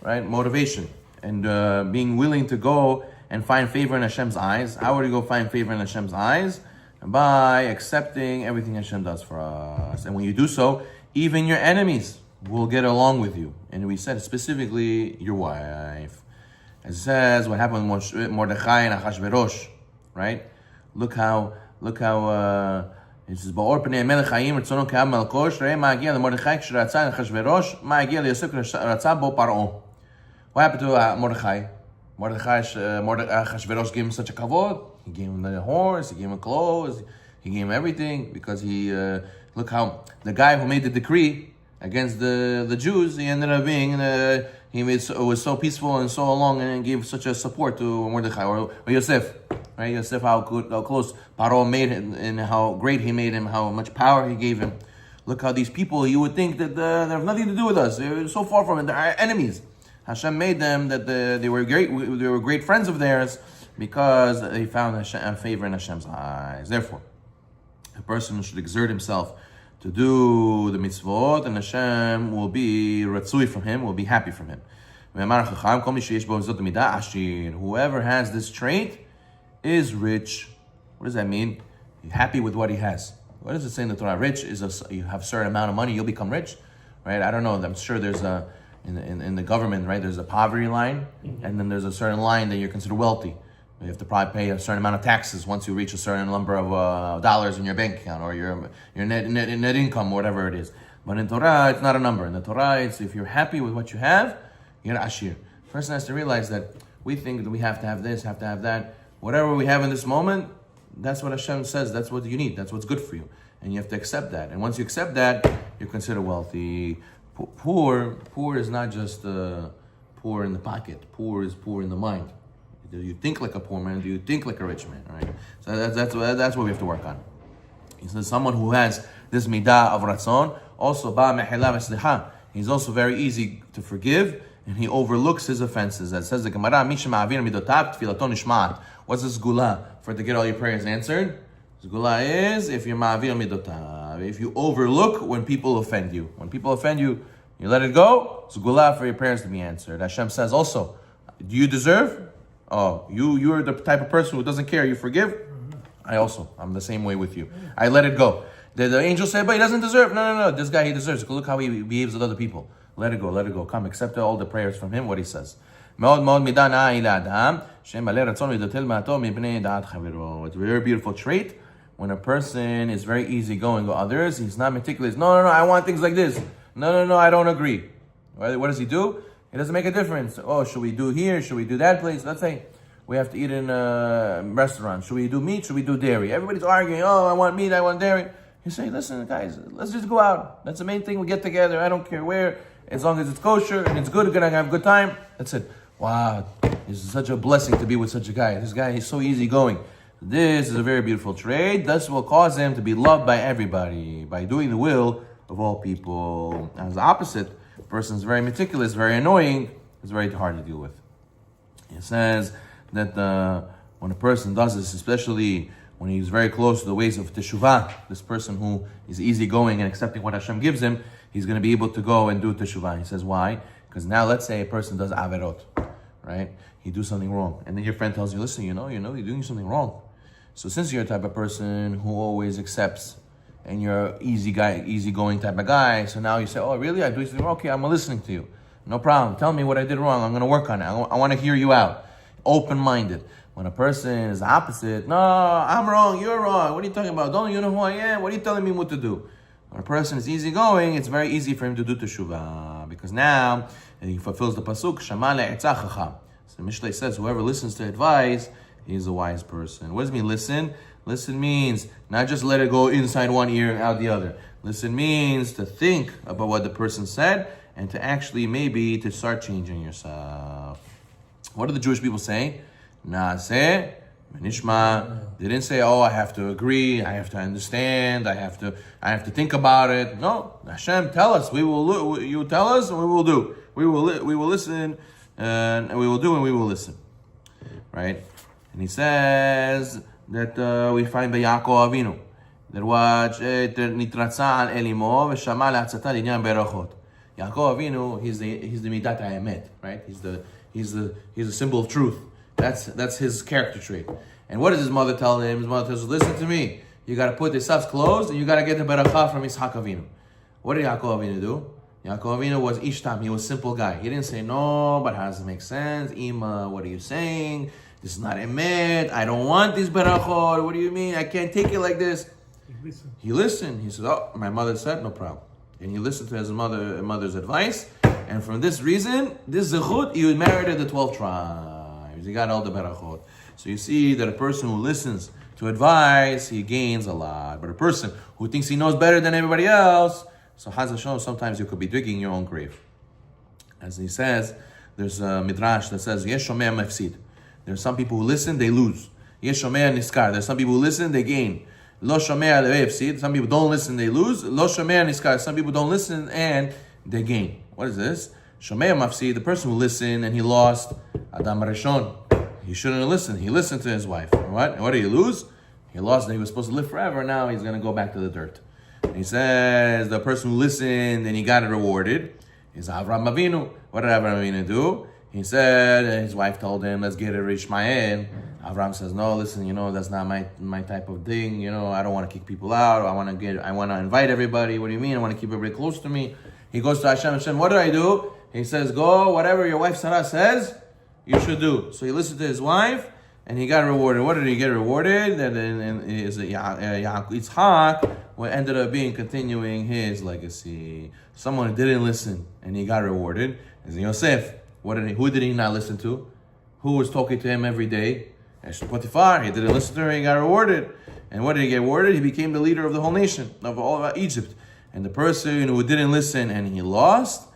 right? Motivation and being willing to go and find favor in Hashem's eyes. How would you go find favor in Hashem's eyes? By accepting everything Hashem does for us. And when you do so, even your enemies will get along with you. And we said specifically your wife. As it says, what happened with Mordechai and Achashverosh, right? Look how it says, "Ba'or pnei melech hayim ritzono ke'av malkosh re'eh ma'agia leMordechai k'sheratzah Achashverosh ma'agia leYosef k'sheratzah bo Paro." What happened to Mordechai? Achashverosh gave him such a kavod. He gave him the horse, he gave him clothes, he gave him everything because he look how the guy who made the decree against the Jews, he ended up being it was so peaceful and so long and gave such a support to Mordechai or Yosef, right? Yosef, how close Paro made him and how great he made him, how much power he gave him. Look how these people, you would think that they have nothing to do with us. They're so far from it. They're our enemies. Hashem made them that they were great. They were great friends of theirs because they found a favor in Hashem's eyes. Therefore, a person should exert himself to do the mitzvot, and Hashem will be ratzui from him, will be happy from him. Whoever has this trait is rich. What does that mean? You're happy with what he has. What does it say in the Torah? Rich is you have a certain amount of money, you'll become rich, right? I don't know. I'm sure there's in the government, right? There's a poverty line, and then there's a certain line that you're considered wealthy. You have to probably pay a certain amount of taxes once you reach a certain number of dollars in your bank account or your net income, whatever it is. But in Torah, it's not a number. In the Torah, it's if you're happy with what you have, you're ashir. The person has to realize that we think that we have to have this, have to have that. Whatever we have in this moment, that's what Hashem says. That's what you need. That's what's good for you. And you have to accept that. And once you accept that, you're considered wealthy. Poor is not just poor in the pocket. Poor is poor in the mind. Do you think like a poor man? Do you think like a rich man? Right. So that's what we have to work on. He says someone who has this midah of ratzon, also ba mehila v'slicha. He's also very easy to forgive, and he overlooks his offenses. That says the Gemara, Misha ma'avir midotav tfilato nishma'at. What's this gula for to get all your prayers answered? This gula is if you're ma'avir midotav. If you overlook when people offend you. When people offend you, you let it go. It's gula for your prayers to be answered. Hashem says also, do you deserve? Oh, you're the type of person who doesn't care. You forgive? I'm the same way with you. I let it go. The angel said, but he doesn't deserve. No. This guy, he deserves. Look how he behaves with other people. Let it go. Come, accept all the prayers from him, what he says. It's a very beautiful trait. When a person is very easygoing to others, he's not meticulous. No, I want things like this. No, I don't agree. What does he do? It doesn't make a difference. Oh, should we do here? Should we do that place? Let's say we have to eat in a restaurant. Should we do meat? Should we do dairy? Everybody's arguing. Oh, I want meat. I want dairy. You say, listen, guys, let's just go out. That's the main thing. We get together. I don't care where. As long as it's kosher and it's good, we're going to have a good time. That's it. Wow. It's such a blessing to be with such a guy. This guy, he's so easygoing. This is a very beautiful trait. This will cause him to be loved by everybody by doing the will of all people. As the opposite, a person is very meticulous, very annoying, it's very hard to deal with. It says that when a person does this, especially when he's very close to the ways of teshuvah, this person who is easygoing and accepting what Hashem gives him, he's going to be able to go and do teshuvah. He says, why? Because now let's say a person does averot, right? He do something wrong. And then your friend tells you, listen, you know, you're doing something wrong. So since you're a type of person who always accepts and you're an easygoing type of guy, so now you say, oh, really? I do something wrong? Okay, I'm listening to you. No problem. Tell me what I did wrong. I'm going to work on it. I want to hear you out. Open-minded. When a person is opposite, no, I'm wrong, you're wrong. What are you talking about? Don't you know who I am? What are you telling me what to do? When a person is easygoing, it's very easy for him to do teshuvah. Because now, he fulfills the pasuk, Shama le'etzah chacham. So the Mishlei says, whoever listens to advice, he's a wise person. What does it mean, listen? Listen means not just let it go inside one ear and out the other. Listen means to think about what the person said and to actually maybe to start changing yourself. What do the Jewish people say? Naaseh v'nishma. They didn't say, oh, I have to agree, I have to understand, I have to think about it. No, Hashem, tell us. We will. You tell us, and we will do. We will listen, and we will do, and we will listen. Right? And he says that we find by Yaakov Avinu that what nitratza al elimo v'shama le'atzata l'inyan berachot. Yaakov Avinu, he's the Midat HaEmet, right? He's a symbol of truth. That's his character trait. And what does his mother tell him? His mother tells him, listen to me. You got to put the Esav's clothes, and you got to get the Beracha from Yitzhak Avinu. What did Yaakov Avinu do? Yaakov Avinu was Ishtam. He was a simple guy. He didn't say, no, but how does it make sense? Ima, what are you saying? This is not Emet. I don't want these Berachot. What do you mean? I can't take it like this. He listened. He said, oh, my mother said, no problem. And he listened to his mother's advice. And from this reason, this Zechut, he merited the 12 tribes. He got all the Berachot. So you see that a person who listens to advice, he gains a lot. But a person who thinks he knows better than everybody else, so Chaz Hashem, sometimes you could be digging your own grave. As he says, there's a midrash that says, Yesh shomea mefsid. There's some people who listen, they lose. Yesh shomea niskar. There's some people who listen, they gain. Lo shomea mefsid. Some people don't listen, they lose. Lo shomea niskar. Some people don't listen and they gain. What is this? Shomea mafsid, the person who listened and he lost. Adam Rishon. He shouldn't have listened. He listened to his wife. What? And what did he lose? He lost that he was supposed to live forever. Now he's going to go back to the dirt. And he says the person who listened and he got it rewarded is Avraham Avinu. What did Avraham Avinu do? He said, his wife told him, let's get it Ishmael. Avraham says, no, listen, that's not my type of thing. I don't want to kick people out. I want to invite everybody. What do you mean? I want to keep everybody close to me. He goes to Hashem, what did I do? He says, go, whatever your wife Sarah says, you should do. So he listened to his wife, and he got rewarded. What did he get rewarded? And Yitzhak ended up continuing his legacy. Someone didn't listen, and he got rewarded. Is Yosef. Who did he not listen to? Who was talking to him every day? Potiphar. He didn't listen to her, he got rewarded. And what did he get rewarded? He became the leader of the whole nation, of all of Egypt. And the person who didn't listen and he lost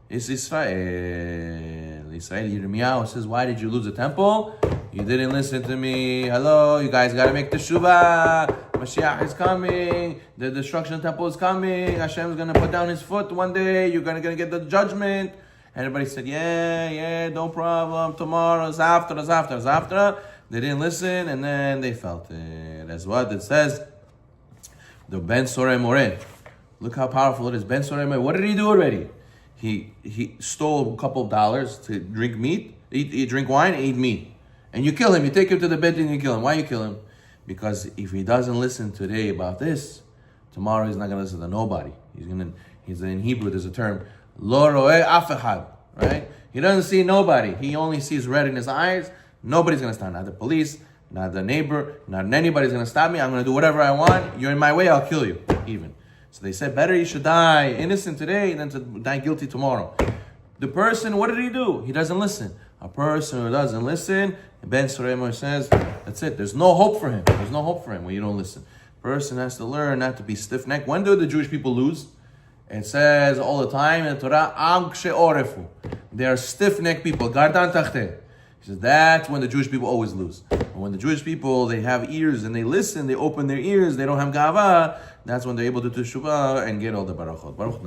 is Israel. Yirmiyahu says, why did you lose the temple? You didn't listen to me. Hello, you guys got to make teshuvah. Mashiach is coming. The destruction of the temple is coming. Hashem is going to put down his foot one day. You're going to get the judgment. And everybody said, yeah, no problem. Tomorrow's after. They didn't listen, and then they felt it. That's what it says. The Ben Soreh Moreh. Look how powerful it is. Ben Soreh Moreh. What did he do already? He stole a couple of dollars to drink meat, drink wine, and eat meat. And you kill him. You take him to the bed and you kill him. Why you kill him? Because if he doesn't listen today about this, tomorrow he's not going to listen to nobody. He's in Hebrew, there's a term, lo roeh af echad, right? He doesn't see nobody. He only sees red in his eyes. Nobody's going to stop. Not the police, not the neighbor, not anybody's going to stop me. I'm going to do whatever I want. You're in my way, I'll kill you, even. So they said, better you should die innocent today than to die guilty tomorrow. The person, what did he do? He doesn't listen. A person who doesn't listen, Ben Soreh says, that's it. There's no hope for him. There's no hope for him when you don't listen. Person has to learn not to be stiff-necked. When do the Jewish people lose? It says all the time in the Torah, Am kshe orefu. They are stiff-necked people. Gardan tachteh. He says that's when the Jewish people always lose. And when the Jewish people, they have ears and they listen, they open their ears, they don't have gava, that's when they're able to do teshuvah and get all the barachot. Baruch